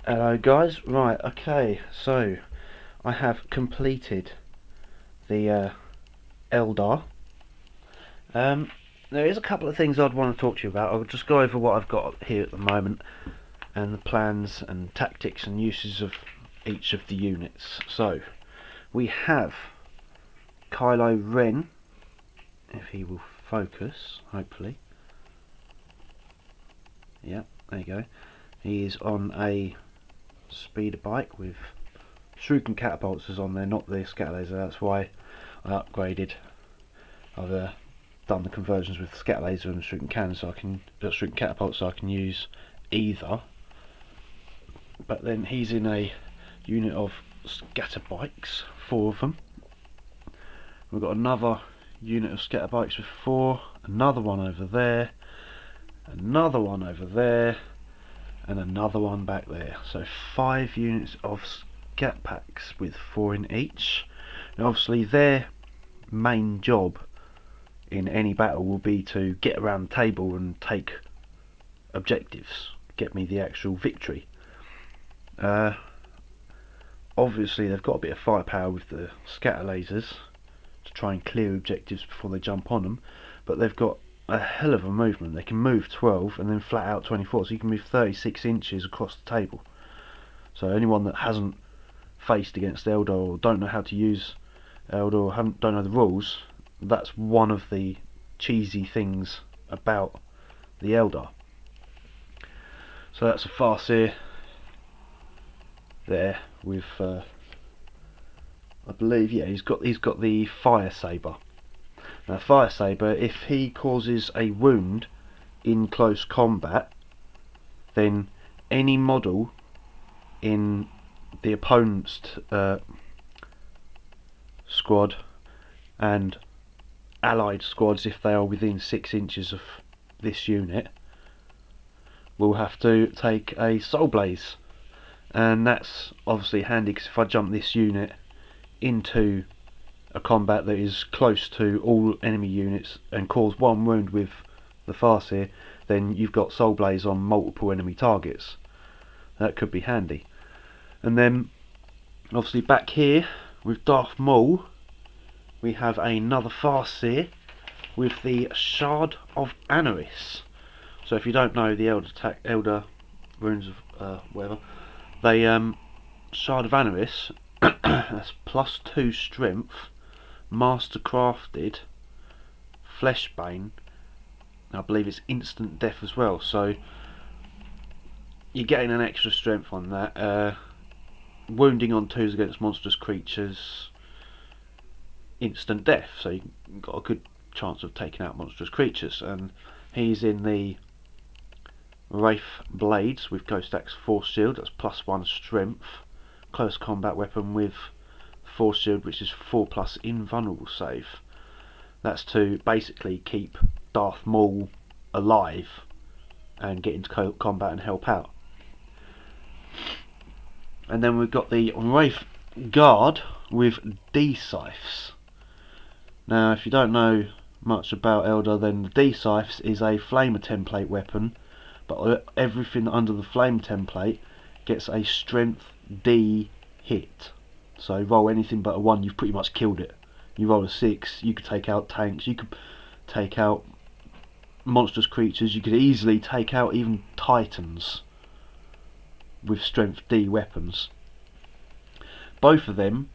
Hello guys, right, okay, so I have completed the eldar. There is a couple of things I'd want to talk to you about. I'll just go over what I've got here at the moment and the plans and tactics and uses of each of the units. So we have Kylo Ren, if he will focus, hopefully. Yep, there you go. He is on a speeder bike with shuriken catapults on there, not the scatter laser. That's why I upgraded. I've done the conversions with the scatter laser and the shuriken cannon, so I can shuriken catapult, so I can use either. But then he's in a unit of scatter bikes, 4 of them. We've got another unit of scatter bikes with 4, another one over there, another one over there, and another one back there. So 5 units of scat packs with 4 in each. Now obviously their main job in any battle will be to get around the table and take objectives, get me the actual victory. Obviously they've got a bit of firepower with the scatter lasers to try and clear objectives before they jump on them, but they've got a hell of a movement. They can move 12 and then flat out 24, so you can move 36 inches across the table. So anyone that hasn't faced against Eldar or don't know how to use Eldar or don't know the rules, that's one of the cheesy things about the Eldar. So that's a Farseer there with I believe, yeah, he's got the fire saber. Now fire saber, if he causes a wound in close combat, then any model in the opponent's squad and allied squads, if they are within 6 inches of this unit, will have to take a soul blaze, and that's obviously handy because if I jump this unit into a combat that is close to all enemy units and cause 1 wound with the Farseer, then you've got soul blaze on multiple enemy targets. That could be handy. And then obviously back here with Darth Maul, we have another Farseer with the Shard of Anaris. So if you don't know the Elder runes of whatever, they Shard of Anaris, that's +2 strength, master crafted, fleshbane. I believe it's instant death as well, so you're getting an extra strength on that. Wounding on 2s against monstrous creatures, instant death, so you've got a good chance of taking out monstrous creatures. And he's in the Wraith Blades with Ghost Axe Force Shield, that's +1 strength, close combat weapon with Force Shield, which is 4+ invulnerable save. That's to basically keep Darth Maul alive and get into combat and help out. And then we've got the Wraith Guard with D-Scythes. Now if you don't know much about Eldar, then the D-Scythes is a Flamer template weapon, but everything under the Flame template gets a Strength D hit. So roll anything but a 1, you've pretty much killed it. You roll a 6, you could take out tanks, you could take out monstrous creatures, you could easily take out even Titans with Strength D weapons. Both of them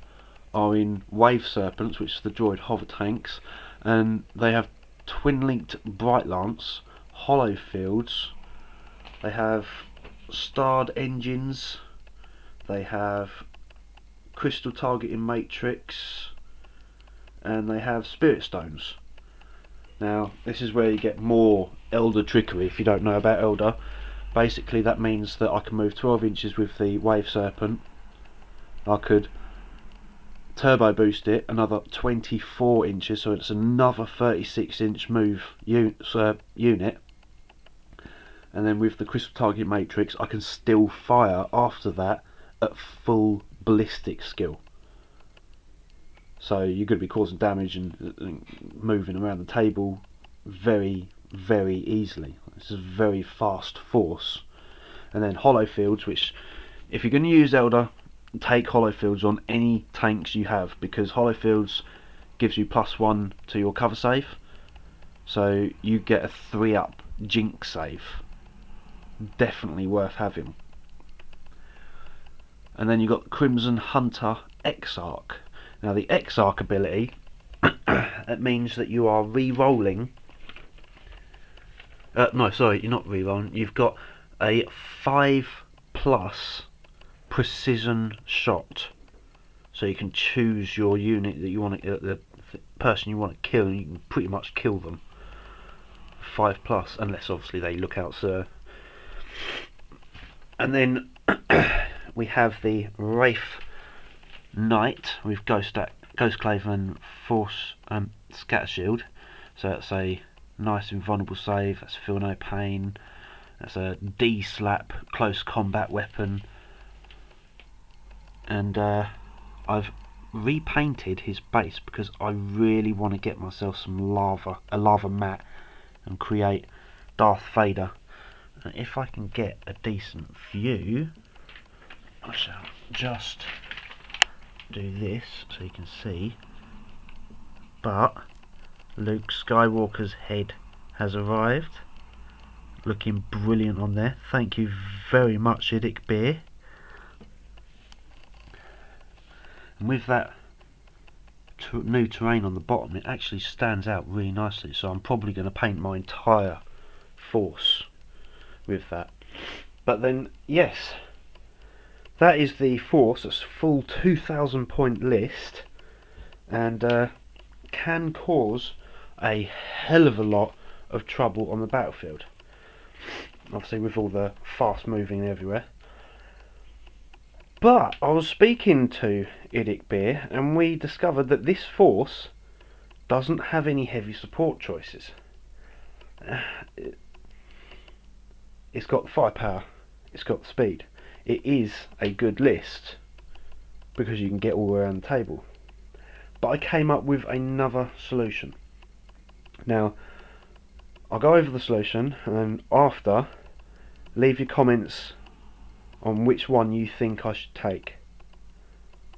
are in Wave Serpents, which is the droid hover tanks, and they have twin-linked Bright Lance, hollow fields, they have starred engines, they have crystal targeting matrix, and they have spirit stones. Now this is where you get more Elder trickery if you don't know about Elder. Basically that means that I can move 12 inches with the Wave Serpent. I could turbo boost it another 24 inches, so it's another 36-inch move unit. And then with the crystal target matrix I can still fire after that at full ballistic skill. So you're going to be causing damage and moving around the table very, very easily. It's a very fast force. And then hollow fields, which if you're going to use Eldar, take hollow fields on any tanks you have, because hollow fields gives you +1 to your cover save, so you get a 3-up jink save. Definitely worth having. And then you've got Crimson Hunter Exarch. Now the Exarch ability, it means that you are re-rolling. No, sorry, you're not re-rolling. You've got a 5+ precision shot, so you can choose your unit that you want to, the person you want to kill, and you can pretty much kill them. 5+, unless obviously they look out, sir. And then we have the Wraith Knight with Ghostclave and Force Scatter Shield. So that's a nice invulnerable save. That's Feel No Pain. That's a D-slap close combat weapon. And I've repainted his base because I really want to get myself some a lava mat, and create Darth Vader. And if I can get a decent view, I shall just do this so you can see. But Luke Skywalker's head has arrived, looking brilliant on there. Thank you very much, Idic Beer. And with that new terrain on the bottom, it actually stands out really nicely, so I'm probably going to paint my entire force with that. But then, yes, that is the force. It's a full 2,000 point list, and can cause a hell of a lot of trouble on the battlefield, obviously with all the fast moving everywhere. But I was speaking to Idic Beer, and we discovered that this force doesn't have any heavy support choices. It's got the firepower, it's got the speed. It is a good list because you can get all around the table. But I came up with another solution. Now, I'll go over the solution, and then after, leave your comments on which one you think I should take,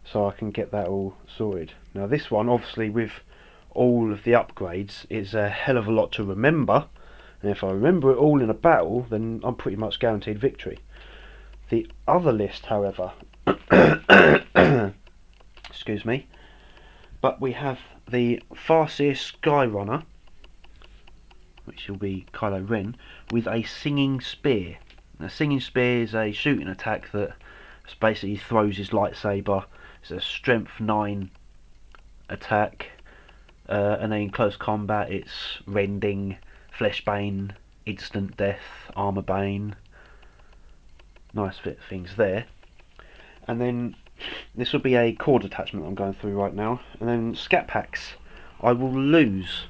so I can get that all sorted. Now this one, obviously with all of the upgrades, is a hell of a lot to remember, and if I remember it all in a battle, then I'm pretty much guaranteed victory. The other list, however, excuse me, but we have the Farseer Skyrunner, which will be Kylo Ren, with a Singing Spear. Now, Singing Spear is a shooting attack that basically throws his lightsaber. It's a strength 9 attack, and then in close combat it's Rending, Fleshbane, Instant Death, Armor Bane. Nice fit things there. And then this will be a cord attachment I'm going through right now. And then scat packs, I will lose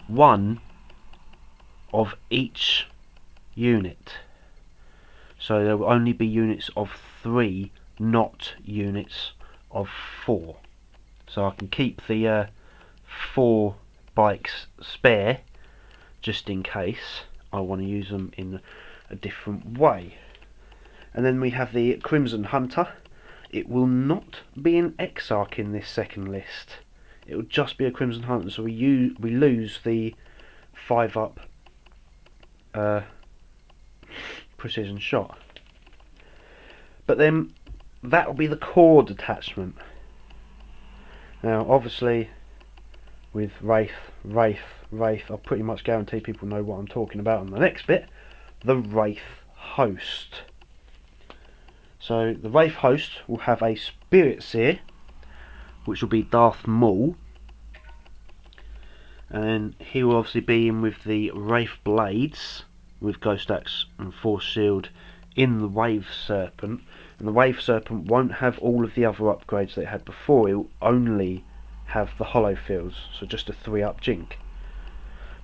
one of each unit. So there will only be units of 3, not units of 4. So I can keep the 4 bikes spare, just in case I want to use them in a different way. And then we have the Crimson Hunter. It will not be an Exarch in this second list. It will just be a Crimson Hunter, so we lose the 5-up precision shot. But then that will be the cord attachment. Now obviously with Wraith, I'll pretty much guarantee people know what I'm talking about on the next bit. The Wraith Host. So the Wraith Host will have a Spirit Seer, which will be Darth Maul, and then he will obviously be in with the Wraith Blades with Ghost Axe and Force Shield in the Wave Serpent. And the Wave Serpent won't have all of the other upgrades that it had before. It will only have the hollow fields, so just a 3-up jink.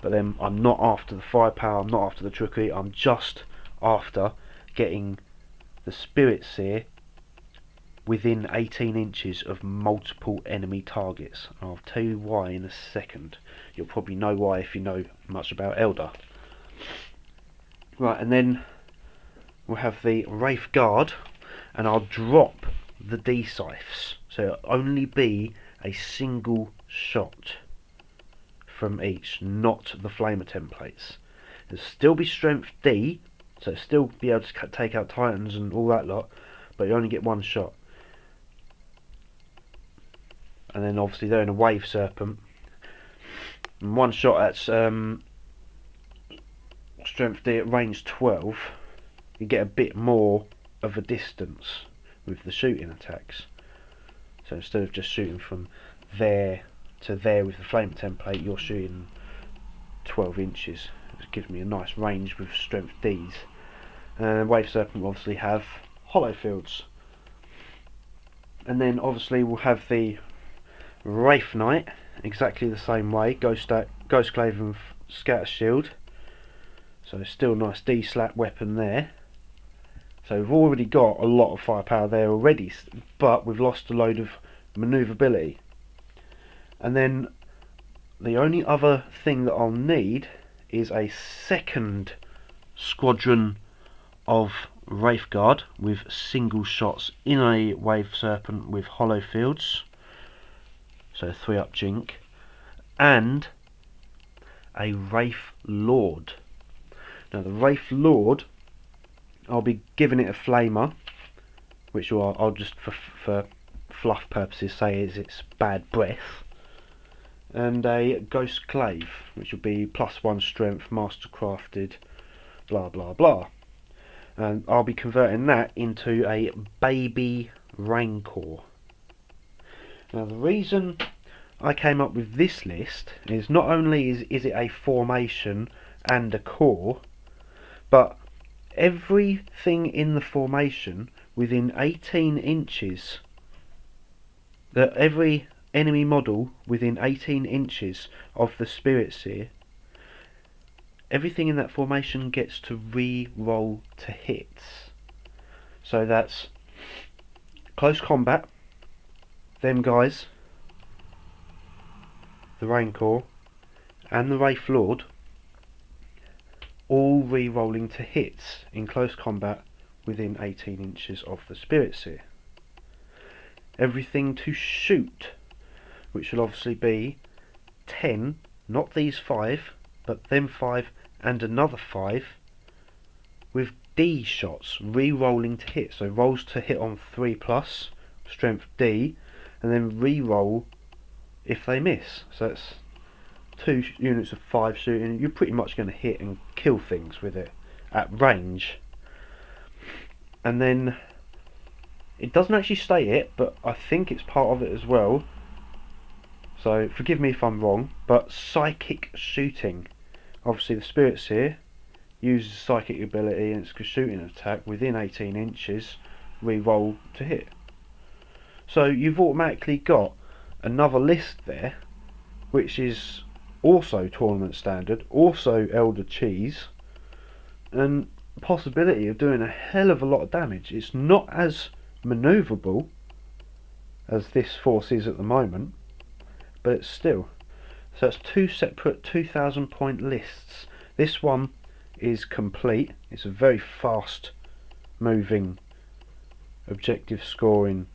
But then I'm not after the firepower, I'm not after the trickery, I'm just after getting the Spirit Seer within 18 inches of multiple enemy targets. And I'll tell you why in a second. You'll probably know why if you know much about Eldar. Right, and then we'll have the Wraith Guard, and I'll drop the D-scythes, so it'll only be a single shot from each, not the flamer templates. It'll still be strength D, so it'll still be able to take out titans and all that lot, but you only get one shot. And then obviously they're in a wave serpent, and one shot at strength D at range 12, you get a bit more of a distance with the shooting attacks. So instead of just shooting from there to there with the flame template, you're shooting 12 inches. It gives me a nice range with strength Ds. And Wave Serpent will obviously have hollow fields. And then obviously we'll have the Wraith Knight, exactly the same way, Ghost Glaive and Scatter Shield. So still nice D-slap weapon there. So we've already got a lot of firepower there already, but we've lost a load of manoeuvrability. And then the only other thing that I'll need is a second squadron of Wraith Guard with single shots in a Wave Serpent with hollow fields, so 3-up Jink, and a Wraith Lord. Now the Wraith Lord, I'll be giving it a flamer, which I'll just for fluff purposes say is its bad breath, and a Ghost Glaive, which will be +1 strength, mastercrafted, blah blah blah. And I'll be converting that into a baby Rancor. Now the reason I came up with this list is not only is it a formation and a core, but everything in the formation within 18 inches, that every enemy model within 18 inches of the Spirit Seer, everything in that formation gets to re-roll to hits. So that's close combat, them guys, the Rancor and the Wraith Lord, all re-rolling to hits in close combat within 18 inches of the Spirit Seer. Everything to shoot, which will obviously be 10, not these 5, but them 5 and another 5, with D shots re-rolling to hit. So rolls to hit on 3+, strength D, and then re-roll if they miss. So that's 2 units of 5 shooting. You're pretty much going to hit and kill things with it at range. And then it doesn't actually state it, but I think it's part of it as well, so forgive me if I'm wrong, but psychic shooting. Obviously the Spirit Seer uses psychic ability and its shooting attack within 18 inches, re-roll to hit. So you've automatically got another list there, which is also tournament standard, also Elder Cheese, and possibility of doing a hell of a lot of damage. It's not as manoeuvrable as this force is at the moment, but it's still. So that's 2 separate 2,000 point lists. This one is complete. It's a very fast moving objective scoring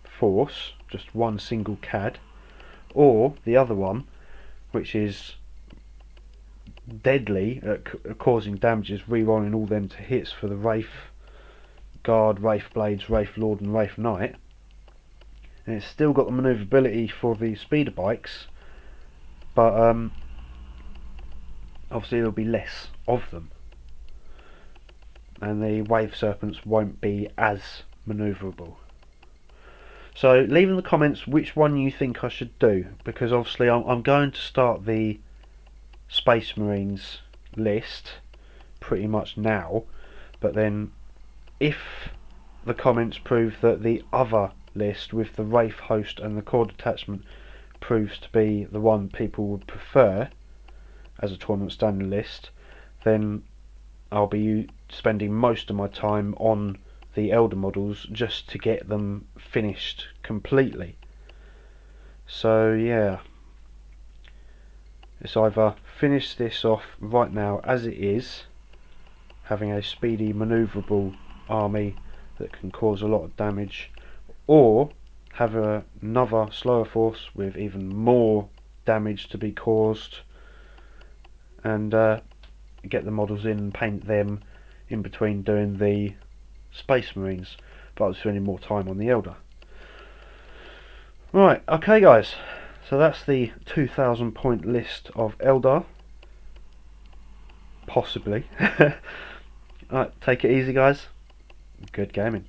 force, just one single CAD, or the other one, which is deadly at causing damages, re-rolling all them to hits for the Wraith Guard, Wraith Blades, Wraith Lord and Wraith Knight. And it's still got the manoeuvrability for the speeder bikes, but obviously there'll be less of them, and the Wave Serpents won't be as manoeuvrable. So leave in the comments which one you think I should do, because obviously I'm going to start the Space Marines list pretty much now, but then if the comments prove that the other list with the Wraith Host and the core detachment proves to be the one people would prefer as a tournament standard list, then I'll be spending most of my time on the Elder models just to get them finished completely. So yeah, it's either finish this off right now as it is, having a speedy manoeuvrable army that can cause a lot of damage, or have another slower force with even more damage to be caused, and get the models in and paint them in between doing the Space Marines, but I was spending more time on the Eldar. Right, okay guys, so that's the 2,000 point list of Eldar. Possibly. Alright, take it easy guys. Good gaming.